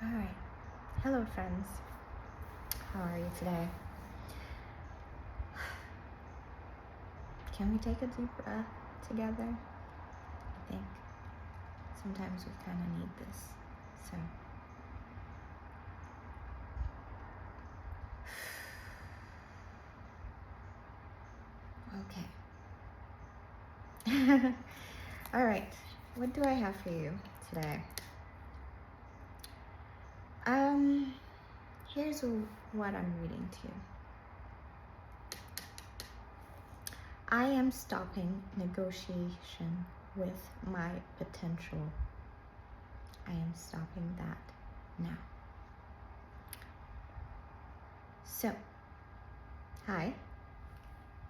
All right. Hello, friends. How are you today? Can we take a deep breath together? I think sometimes we kind of need this. So, okay. All right. What do I have for you today? Here's what I'm reading to you. I am stopping negotiation with my potential. I am stopping that now. So, hi,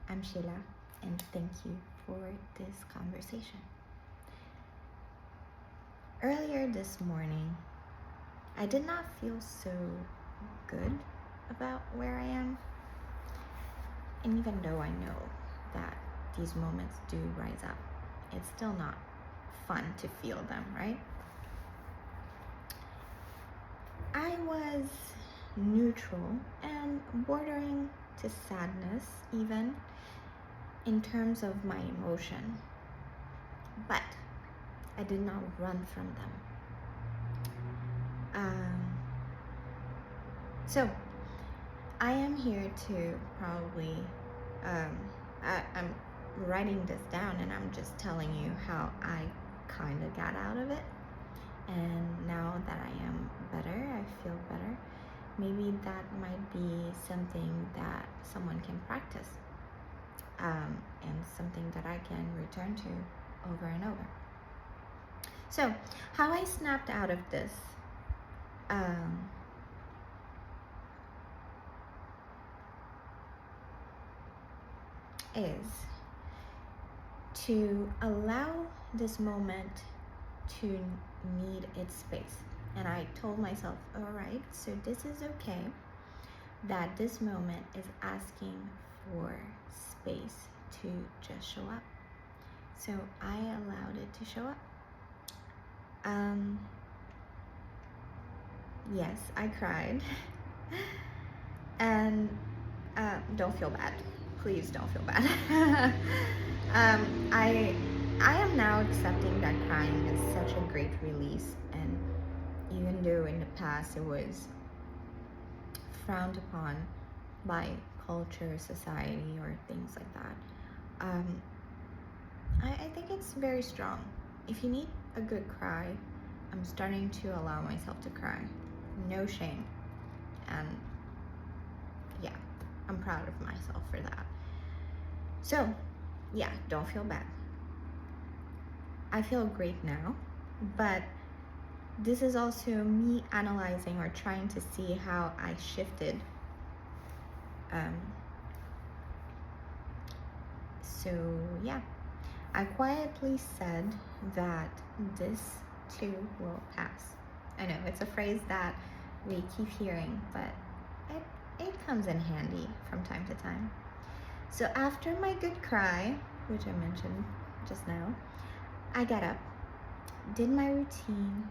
I'm Sheila, and thank you for this conversation. Earlier this morning, I did not feel so good about where I am. And even though I know that these moments do rise up, it's still not fun to feel them, right? I was neutral and bordering to sadness even in terms of my emotion, but I did not run from them. So I am here to probably, I'm writing this down and I'm just telling you how I kind of got out of it. And now that I am better, I feel better. Maybe that might be something that someone can practice, and something that I can return to over and over. So, how I snapped out of this, is to allow this moment to need its space. And I told myself, all right, so this is okay, that this moment is asking for space to just show up. So I allowed it to show up. Yes, I cried. And don't feel bad. Please don't feel bad. I am now accepting that crying is such a great release, and even though in the past it was frowned upon by culture, society, or things like that, I think it's very strong. If you need a good cry, I'm starting to allow myself to cry. No shame. And yeah, I'm proud of myself for that. So, yeah, don't feel bad. I feel great now, but this is also me analyzing or trying to see how I shifted. So yeah, I quietly said that this too will pass. I know it's a phrase that we keep hearing, but it comes in handy from time to time. So after my good cry, which I mentioned just now, I got up, did my routine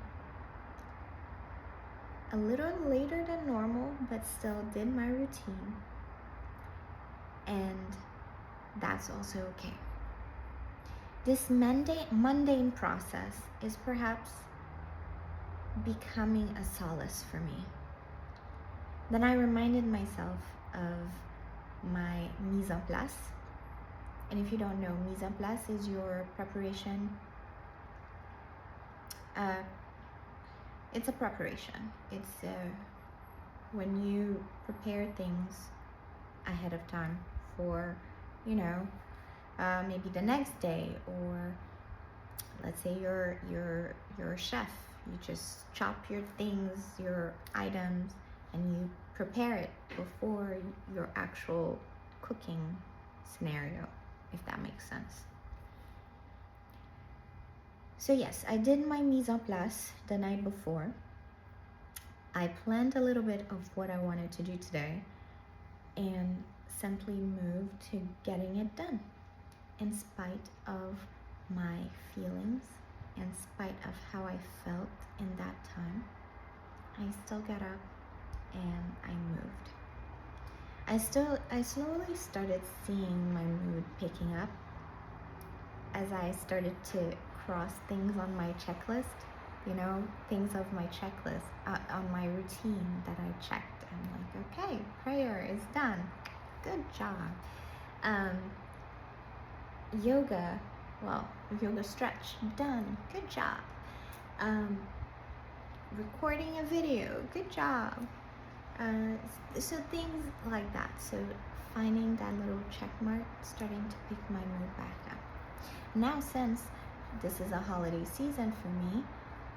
a little later than normal, but still did my routine. And that's also okay. This mundane process is perhaps becoming a solace for me. Then I reminded myself of my mise en place. And if you don't know, mise en place is your preparation. It's a preparation. It's when you prepare things ahead of time for, maybe the next day, or let's say you're a chef. You just chop your things, your items, and you prepare it before your actual cooking scenario, if that makes sense. So yes, I did my mise en place the night before. I planned a little bit of what I wanted to do today and simply moved to getting it done in spite of my feelings, in spite of how I felt in that time. I still got up and I moved. I slowly started seeing my mood picking up as I started to cross things on my checklist, things of my checklist, on my routine that I checked. I'm like, okay, prayer is done. Good job. Um, yoga, yoga stretch, done. Good job. Um, recording a video, good job. So things like that. So finding that little check mark, starting to pick my mood back up. Now, since this is a holiday season for me,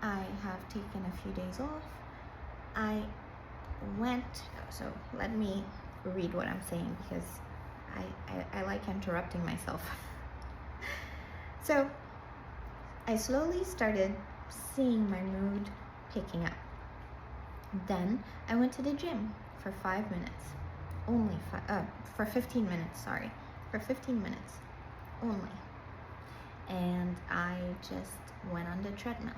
I have taken a few days off. So let me read what I'm saying, because I like interrupting myself. So I slowly started seeing my mood picking up. Then I went to the gym for 5 minutes. For 15 minutes, sorry. For 15 minutes only. And I just went on the treadmill.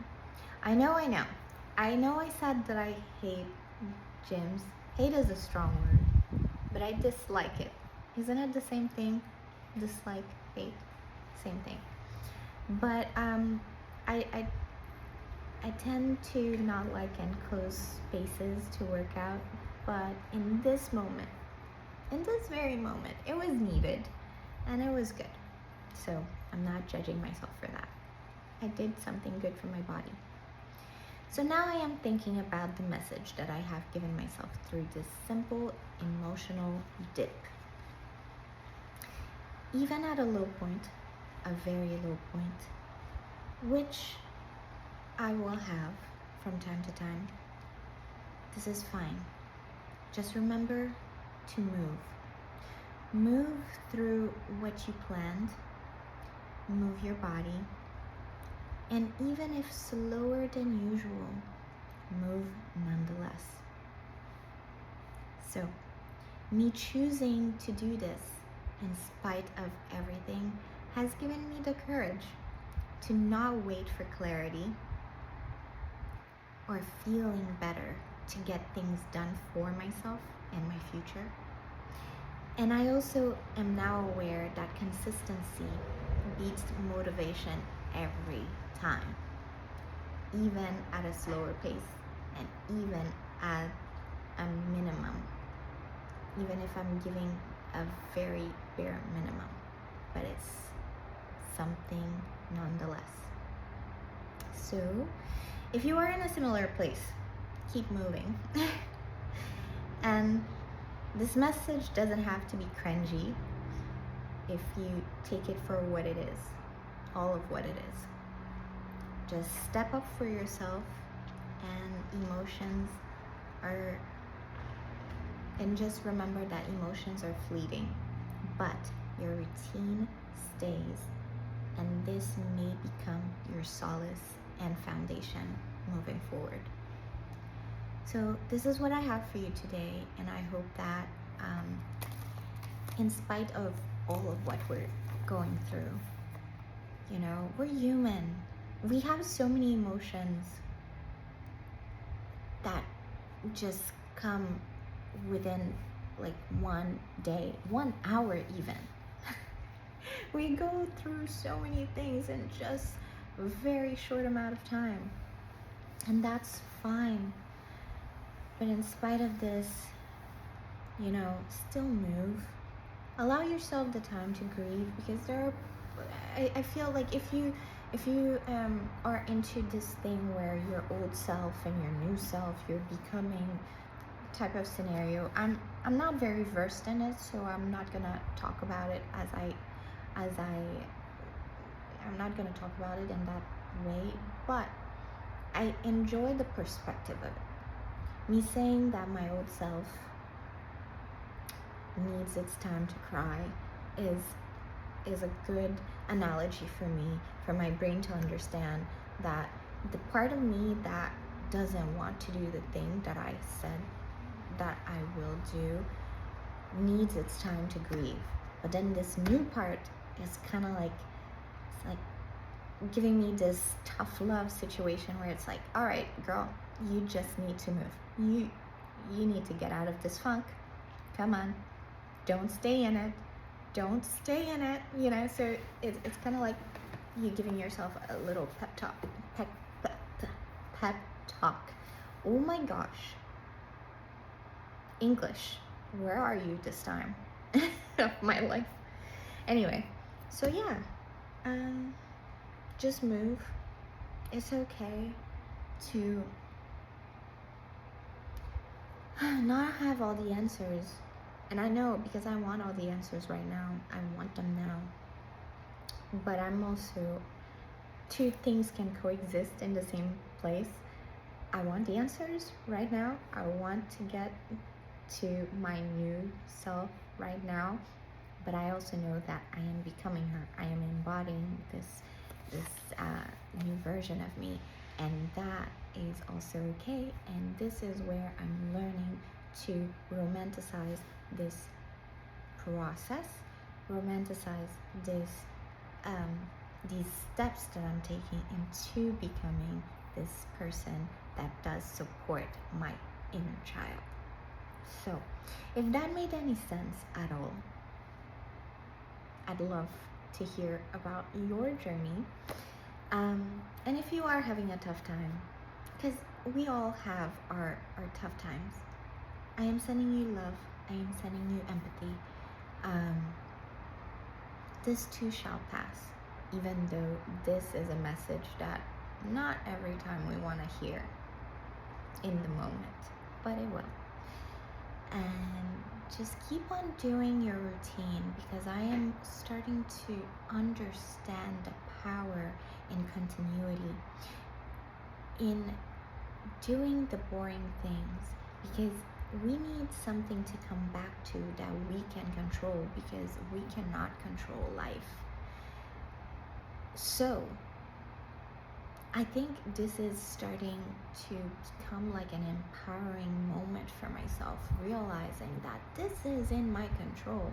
I know I said that I hate gyms. Hate is a strong word, but I dislike it. Isn't it the same thing? Dislike, hate, same thing. But I tend to not like enclosed spaces to work out, but in this very moment, it was needed and it was good. So I'm not judging myself for that. I did something good for my body. So now I am thinking about the message that I have given myself through this simple emotional dip. Even at a low point, a very low point, which I will have from time to time, this is fine. Just remember to move. Move through what you planned. Move your body. And even if slower than usual, move nonetheless. So, me choosing to do this in spite of everything has given me the courage to not wait for clarity or feeling better to get things done for myself and my future. And I also am now aware that consistency beats motivation every time, even at a slower pace and even at a minimum, even if I'm giving a very bare minimum, but it's something nonetheless. So if you are in a similar place, keep moving. And this message doesn't have to be cringy if you take it for what it is, all of what it is. Just step up for yourself, and just remember that emotions are fleeting, but your routine stays, and this may become your solace and foundation moving forward. So this is what I have for you today, and I hope that in spite of all of what we're going through, we're human. We have so many emotions that just come within like 1 day, 1 hour even. We go through so many things in just a very short amount of time, and that's fine. But in spite of this, still move. Allow yourself the time to grieve, because I feel like if you are into this thing where your old self and your new self, you're becoming type of scenario. I'm not very versed in it, so I'm not gonna talk about it I'm not gonna talk about it in that way, but I enjoy the perspective of it. Me saying that my old self needs its time to cry is a good analogy for me, for my brain to understand that the part of me that doesn't want to do the thing that I said that I will do needs its time to grieve. But then this new part is kind of like, it's like giving me this tough love situation where it's like, all right, girl, you just need to move. You need to get out of this funk. Come on, don't stay in it. Don't stay in it. You know, so it's kind of like you giving yourself a little pep talk. Pep talk. Oh my gosh. English, where are you this time of my life? Anyway, so yeah, just move. It's okay to not have all the answers. And I know, because I want all the answers right now. I want them now. But I'm also, two things can coexist in the same place. I want the answers right now. I want to get to my new self right now. But I also know that I am becoming her. I am embodying this new version of me, and that is also okay. And this is where I'm learning to romanticize this process, romanticize this these steps that I'm taking into becoming this person that does support my inner child. So, if that made any sense at all, I'd love to hear about your journey. And if you are having a tough time, because we all have our tough times, I am sending you love. I am sending you empathy. This too shall pass, even though this is a message that not every time we want to hear in the moment, but it will. And just keep on doing your routine, because I am starting to understand the power in continuity, in doing the boring things, because we need something to come back to that we can control, because we cannot control life. So I think this is starting to become like an empowering moment for myself, realizing that this is in my control.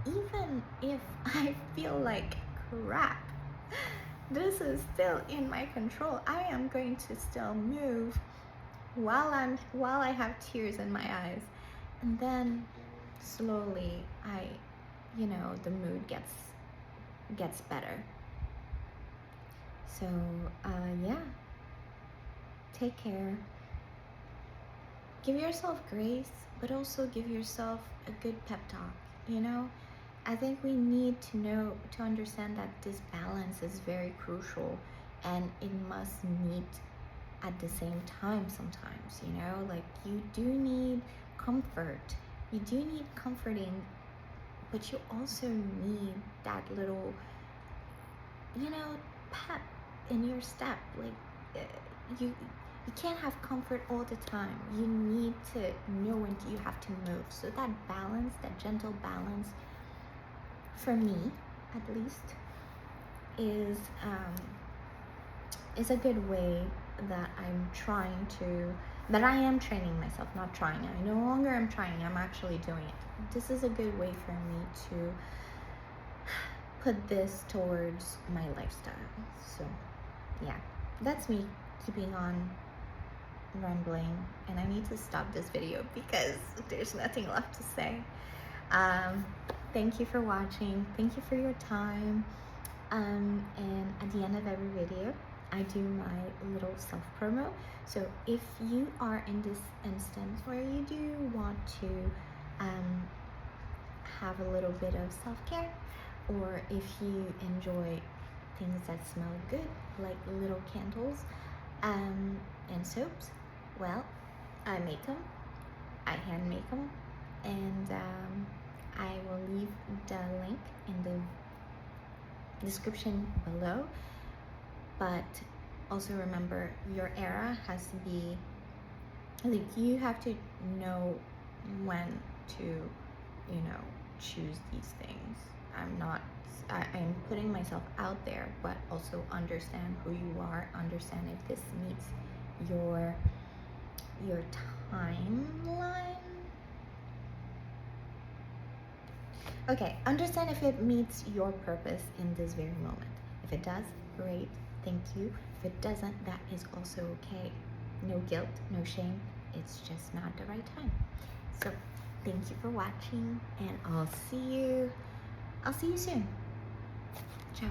Even if I feel like crap, this is still in my control. I am going to still move while I have tears in my eyes. And then slowly the mood gets better. So yeah, take care. Give yourself grace, but also give yourself a good pep talk. I think we need to understand that this balance is very crucial, and it must meet at the same time sometimes. Like, you do need comfort. You do need comforting, but you also need that little pep in your step. Like, you can't have comfort all the time. You need to know when you have to move. So that balance, that gentle balance, for me at least, is a good way that I am training myself. Not trying, I no longer am trying, I'm actually doing it. This is a good way for me to put this towards my lifestyle. So yeah, that's me keeping on rambling, and I need to stop this video because there's nothing left to say. Thank you for watching. Thank you for your time. And at the end of every video, I do my little self-promo. So if you are in this instance where you do want to have a little bit of self-care, or if you enjoy things that smell good, like little candles and soaps, well, I make them. I hand make them, and I will leave the link in the description below. But also remember, your era has to be, like, you have to know when to choose these things. I'm putting myself out there, but also understand who you are, understand if this meets your timeline. Okay, understand if it meets your purpose in this very moment. If it does, great. thank you. If it doesn't, that is also okay. No guilt, no shame. It's just not the right time. So thank you for watching, and I'll see you soon. Ciao.